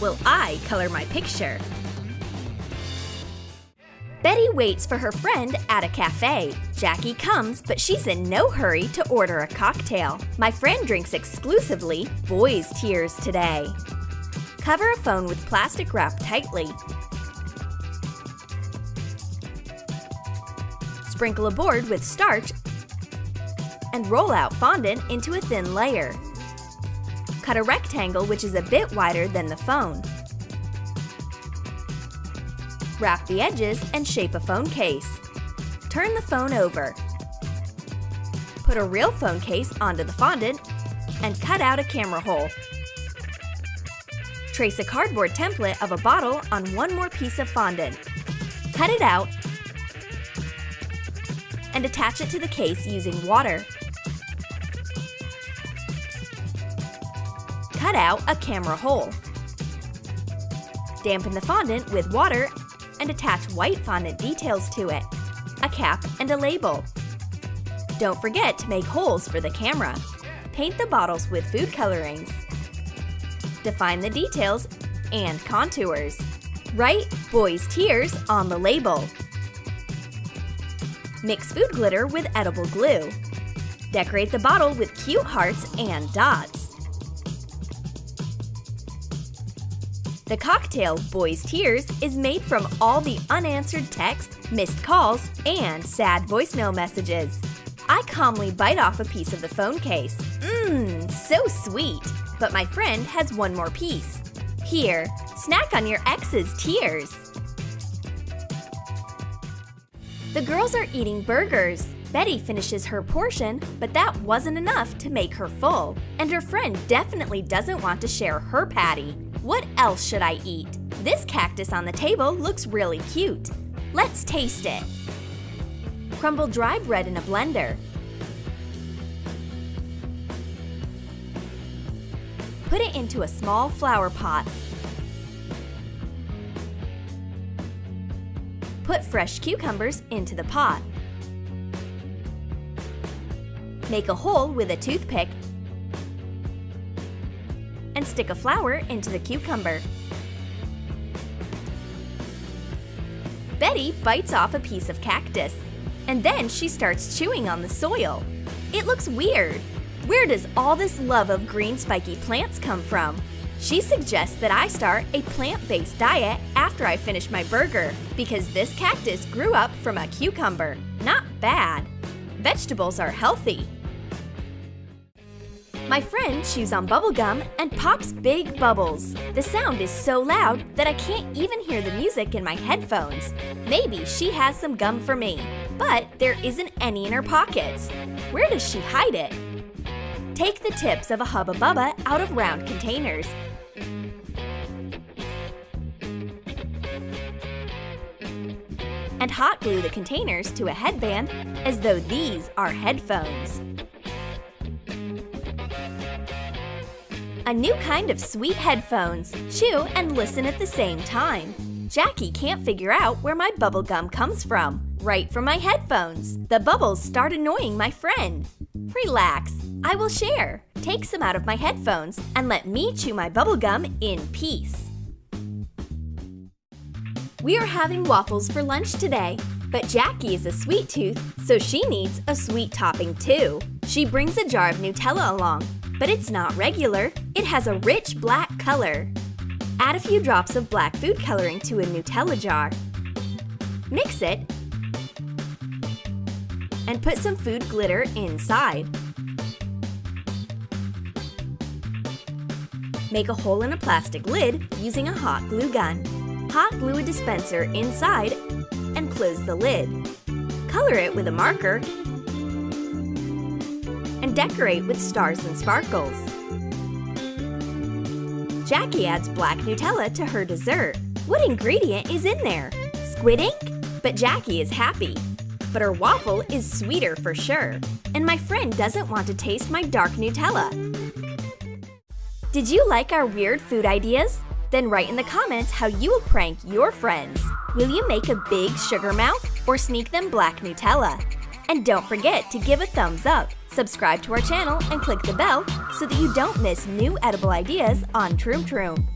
will I color my picture. Betty waits for her friend at a cafe. Jackie comes, but she's in no hurry to order a cocktail. My friend drinks exclusively boys' tears today. Cover a phone with plastic wrap tightly. Sprinkle a board with starch and roll out fondant into a thin layer. Cut a rectangle which is a bit wider than the phone. Wrap the edges and shape a phone case. Turn the phone over. Put a real phone case onto the fondant and cut out a camera hole. Trace a cardboard template of a bottle on one more piece of fondant. Cut it out and attach it to the case using water. Cut out a camera hole. Dampen the fondant with water and attach white fondant details to it, a cap and a label. Don't forget to make holes for the camera. Paint the bottles with food colorings. Define the details and contours. Write Boys' Tears on the label. Mix food glitter with edible glue. Decorate the bottle with cute hearts and dots. The cocktail, Boys' Tears, is made from all the unanswered texts, missed calls, and sad voicemail messages. I calmly bite off a piece of the phone case. So sweet! But my friend has one more piece. Here, snack on your ex's tears. The girls are eating burgers. Betty finishes her portion, but that wasn't enough to make her full. And her friend definitely doesn't want to share her patty. What else should I eat? This cactus on the table looks really cute. Let's taste it. Crumble dry bread in a blender. Put it into a small flower pot. Put fresh cucumbers into the pot. Make a hole with a toothpick and stick a flower into the cucumber. Betty bites off a piece of cactus, and then she starts chewing on the soil. It looks weird. Where does all this love of green spiky plants come from? She suggests that I start a plant-based diet after I finish my burger, because this cactus grew up from a cucumber. Not bad. Vegetables are healthy. My friend chews on bubble gum and pops big bubbles. The sound is so loud that I can't even hear the music in my headphones. Maybe she has some gum for me, but there isn't any in her pockets. Where does she hide it? Take the tips of a Hubba Bubba out of round containers. And hot glue the containers to a headband as though these are headphones. A new kind of sweet headphones. Chew and listen at the same time. Jackie can't figure out where my bubble gum comes from. Right from my headphones. The bubbles start annoying my friend. Relax, I will share. Take some out of my headphones and let me chew my bubble gum in peace. We are having waffles for lunch today, but Jackie is a sweet tooth, so she needs a sweet topping too. She brings a jar of Nutella along, but it's not regular. It has a rich black color. Add a few drops of black food coloring to a Nutella jar. Mix it and put some food glitter inside. Make a hole in a plastic lid using a hot glue gun. Hot glue a dispenser inside and close the lid. Color it with a marker and decorate with stars and sparkles. Jackie adds black Nutella to her dessert. What ingredient is in there? Squid ink? But Jackie is happy. But her waffle is sweeter for sure. And my friend doesn't want to taste my dark Nutella. Did you like our weird food ideas? Then write in the comments how you will prank your friends. Will you make a big sugar mouth or sneak them black Nutella? And don't forget to give a thumbs up, subscribe to our channel, and click the bell so that you don't miss new edible ideas on Troom Troom.